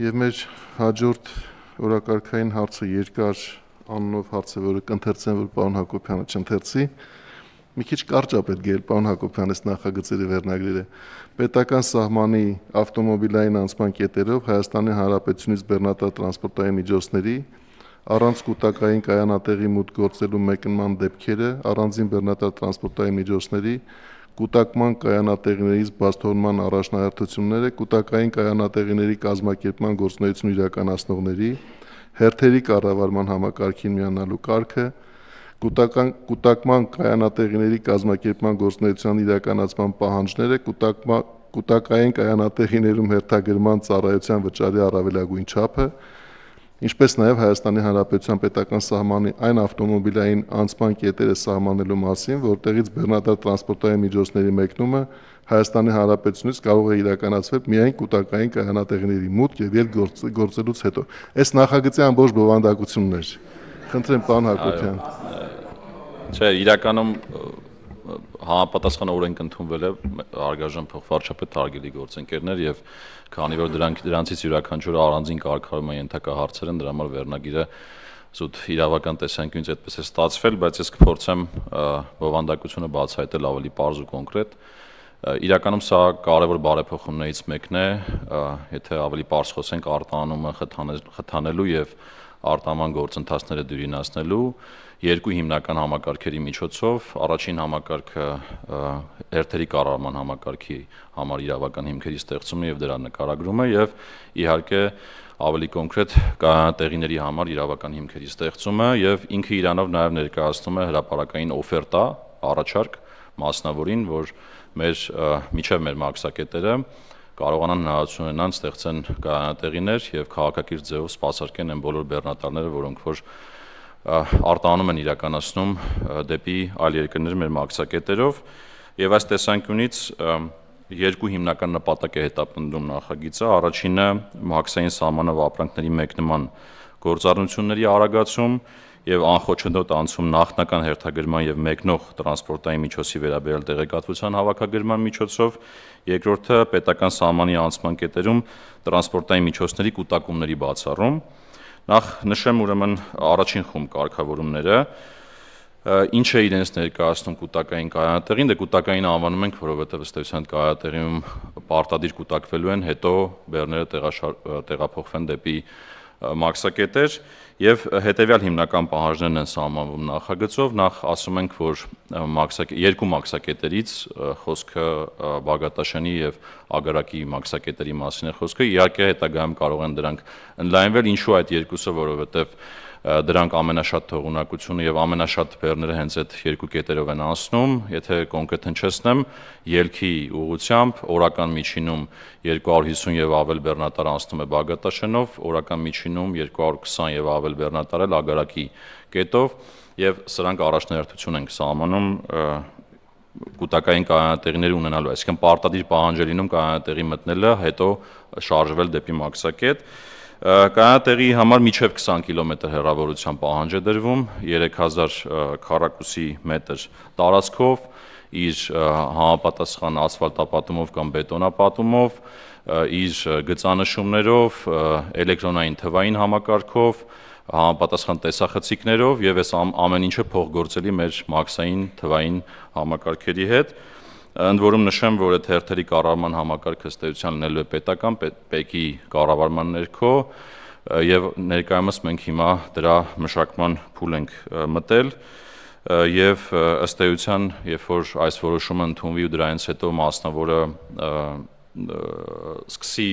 Եվ մեր հաջորդ օրակարգային հարցը երկար անունով հարց է, որը կընթերցեմ, որ պարոն Հակոբյանը չընթերցի։ Մի քիչ կարճ է պետք է պարոն Հակոբյանից նախագծերի վերնագրերը։ Պետական սահմանի ավտոմոբիլային անցման կետերով Հայաստանի Հանրապետությունից բեռնատար տրանսպորտային միջոցների առանց կൂട്ടակային կայանատեղի մուտք գործելու մեկնման դեպքերը, առանձին բեռնատար տրանսպորտային միջոցների կൂട്ടակման կայանատեղիներից բացթողնման առաջնահերթությունները, կൂട്ടակային կայանատեղիների կազմակերպման գործունեություն իրականացնողների, հերթերի կառավարման համակարգին միանալու կարգը, կൂട്ടակման կայանատեղիների կազմակերպման գործունեության իրականացման պահանջները, կൂട്ടակային կայանատեղիներում հերթագրման ծառայության վճարի առավելագույն չափը, ինչպես նաև Հայաստանի Հանրապետության պետական սահմանի այն ավտոմոբիլային անցման կետերը սահմանելու մասին, որտեղից բեռնատար տրանսպորտային միջոցների մեկնումը Հայաստանի Հանրապետությունից կարող է իրականացվել միայն կൂട്ടակային կայանատեղիների մուտք եւ ելք գործելուց հետո։ Այս նախագծի ամբողջ բովանդակությունն էր։ Խնդրեմ, պարոն Հակոբյան։ Չէ, իրականում համապատասխան օրենք ընդունվել է հարգարժան փոխվարչապետ հարգելի գործընկերներ եւ քանի որ դրանցից յուրաքանչյուրը առանձին կարգավորում է ենթակա հարցեր են, դրա համար վերնագիրը զուտ իրավական տեսանկյունից այդպես է ստացվել, բայց ես կփորձեմ բովանդակությունը բացահայտել ավելի պարզ ու կոնկրետ։ Իրականում սա կարևոր բարեփոխումներից մեկն է, եթե ավելի պարզ խոսենք արտահանումը խթանելու եւ արտահանման գործընթացները դյուրինացնելու երկու հիմնական համակարգերի միջոցով, առաջին համակարգը հերթերի կառավարման համակարգի համար իրավական հիմքերի ստեղծումը եւ դրա նկարագրումը եւ իհարկե ավելի կոնկրետ կայանատեղիների համար իրավական հիմքերի ստեղծումը եւ ինքը իրանով նաեւ ներկայացնում է հրապարակային օֆերտա, առաջարկ մասնավորին, որ միջև մեր մաքսակետերը կարողանան հնարավորություն ունենան ստեղծեն կայանատեղիներ եւ քաղաքակիրթ ձևով սպասարկեն այն բոլոր բեռնատարները, որոնք որ արտահանում են իրականացնում դեպի այլ երկրներ մեր մաքսակետերով եւ այս տեսանկյունից երկու հիմնական նպատակ է հետապնդում նախագիծը։ Առաջինը մաքսային սահմանով ապրանքների մեկնման գործառնությունների արագացում եւ անխոչնդոտ անցում նախնական հերթագրման եւ մեկնող տրանսպորտային միջոցի վերաբերյալ տեղեկատվության հավաքագրման միջոցով, երկրորդը պետական սահմանի անցման կետերում տրանսպորտային միջոցների կൂട്ടակումների բացառում։ Նախ նշեմ ուրեմն առաջին խումբ կարգավորումները, ինչ է իրենց ներկայացնում կൂട്ടակային կայանատեղին, դե կൂട്ടակային անվանում ենք, որովհետև ըստ էության կայանատեղիում պարտադիր կൂട്ടակվելու են, հետո բեռները տեղափոխվեն դեպի մաքսակետեր եւ հետեւյալ հիմնական պահանջներն են սահմանվում նախագծով։ Նախ ասում ենք, որ երկու մաքսակետերից խոսքը Բագատաշենի եւ Ագարակի մաքսակետերի մասին է խոսքը, իհարկե հետագայում կարող են դրանք ընդլայնվել, ինչու այդ երկուսը, որովհետեւ դրանք ամենաշատ թողունակությունը եւ ամենաշատ բեռները հենց այդ երկու կետերով են անցնում, եթե կոնկրետ հնչեցնեմ, ելքի ուղղությամբ օրական միջինում 250 եւ ավել բեռնատար անցնում է Բագատաշենով, օրական միջինում 220 եւ ավել բեռնատար էլ Ագարակի կետով եւ սրանք առաջնահերթություն են սահմանում կൂട്ടակային կայանատեղիների ունենալու, այսինքն պարտադիր պահանջ է լինում կայանատեղի մտնելը, հետո շարժվել դեպի մաքսակետ։ Կայանատեղի համար միջև 20 կիլոմետր հեռավորության պահանջ է դրվում, 3000 քառակուսի մետր տարածքով, իր համապատասխան ասֆալտապատումով կամ բետոնապատումով, իր գծանշումներով, էլեկտրոնային թվային համակարգով, համապատասխան տեսախցիկներով եւ այս ամեն ինչը փոխգործելի մեր մաքսային թվային համակարգերի հետ։ Ընդ որում նշեմ, որ այդ հերթերի կառավարման համակարգը ըստ էության լինելու է պետական ՊԵԿ-ի կառավարման ներքո եւ ներկայումս մենք հիմա դրա մշակման փուլ ենք մտել եւ ըստ էության, երբ որ այս որոշումը ընդունվի ու դրանից հետո մասնավորը սկսի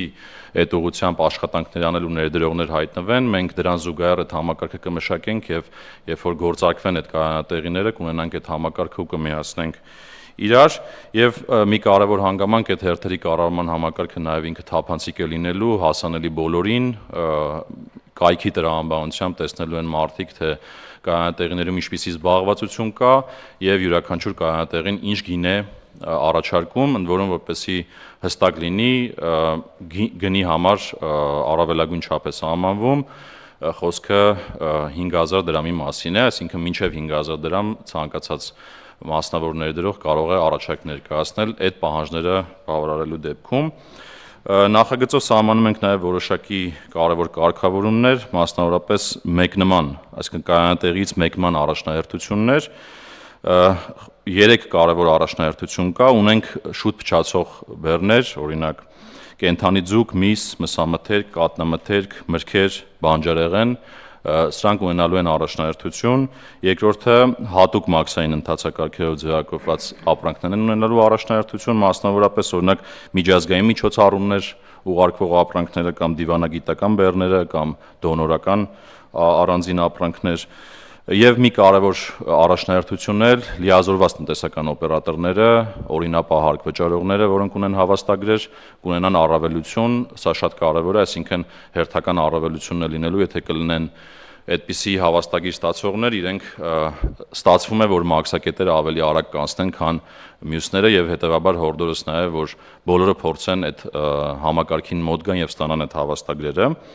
այդ ուղղությամբ աշխատանքներ անել ու ներդրողներ հայտնվեն, մենք դրան զուգահեռ այդ համակարգը կմշակենք եւ երբ որ գործարկվեն այդ կայանատեղիները, կունենանք այդ համակարգը ու կմիացնենք իրար եւ մի կարևոր հանգամանք այդ հերթերի կառավարման համակարգը նաեւ ինքը թափանցիկ է լինելու, հասանելի բոլորին, կայքի տրամաբանությամբ տեսնելու են մարդիկ, թե կայանատեղիներում ինչպիսի զբաղվածություն կա եւ յուրաքանչյուր կայանատեղին ինչ գին է առաջարկում, ընդ որում որպեսզի հստակ լինի գնի համար առավելագույն չափ է սահմանվում, խոսքը 5000 դրամի մասին է, այսինքն մինչև 5000 դրամ ցանկացած մասնավոր ներդրող կարող է առաջարկ ներկայացնել այդ պահանջները բավարարելու դեպքում։ Նախագծով սահմանում ենք նաև որոշակի կարևոր կարգավորումներ, մասնավորապես մեկնման, այսինքն կայանատեղից մեկնման առաջնահերթություններ, 3 կարևոր առաջնահերթություն կա, ունենք շուտ փչացող բեռներ, օրինակ կենդանի ձուկ, միս, մսամթերք, կատնամթերք, մրգեր, բանջարեղեն, սրանք ունենալու են առաջնահերթություն, երկրորդը հատուկ մաքսային ընթացակարգերով ձևակերպված ապրանքներ են ունենալու առաջնահերթություն, մասնավորապես օրինակ միջազգային միջոցառումներ ուղարկվող ապրանքները կամ դիվանագիտական բեռները կամ դոնորական առանձին ապրանքներ եւ մի կարևոր առաջնահերթություն էլ լիազորված տնտեսական օպերատորները, օրինապահարկ վճարողները, որոնք ունեն հավաստագրեր, կունենան առավելություն, սա շատ կարևոր է, այսինքն հերթական առավելությունն է լինելու, եթե կլինեն այդպիսի հավաստագիր ստացողներ, իրենք ստացվում է, որ մաքսակետերը ավելի արագ կանցնեն, քան մյուսները եւ հետեւաբար հորդորս նաեւ, որ բոլորը փորձեն այդ համակարգին մոտ գան եւ ստանան այդ հավաստագրերը։